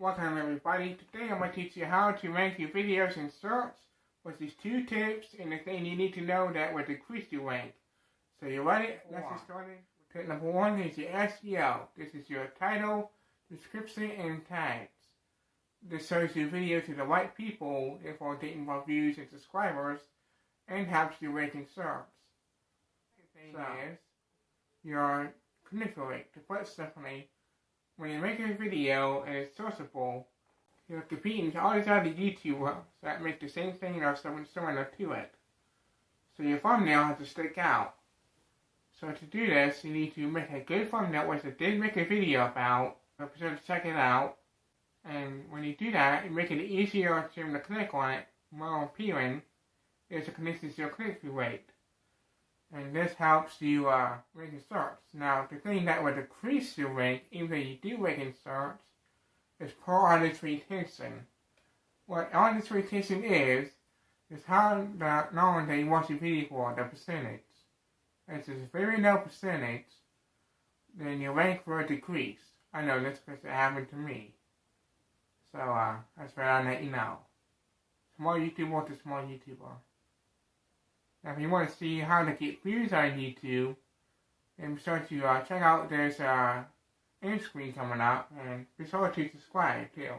Welcome everybody. Today I'm going to teach you how to rank your videos in search with these 2 tips and the thing you need to know that will decrease your rank. So you ready? Let's get started. Tip number 1 is your SEO. This is your title, description, and tags. This shows your video to the right people, therefore getting more views and subscribers, and helps you rank in search. The thing is your click-through rate. To put it simply, when you make a video and it's searchable, you're competing with all these other YouTubers that make the same thing or something similar to it. So your thumbnail has to stick out. So to do this, you need to make a good thumbnail which I did make a video about. So be sure to check it out. And when you do that, it makes it easier for them to click on it, more appealing. It increases your click-through rate. And this helps you rank in search. Now, the thing that will decrease your rank, even though you do rank in search, is poor audience retention. What audience retention is how long they watch your video for, the percentage. If it's a very low percentage, then your rank will decrease. I know this because it happened to me. So, that's what I'll let you know. Small YouTuber to small YouTuber. Now, if you want to see how to get views on YouTube, then be sure to check out this end screen coming up, and be sure to subscribe too.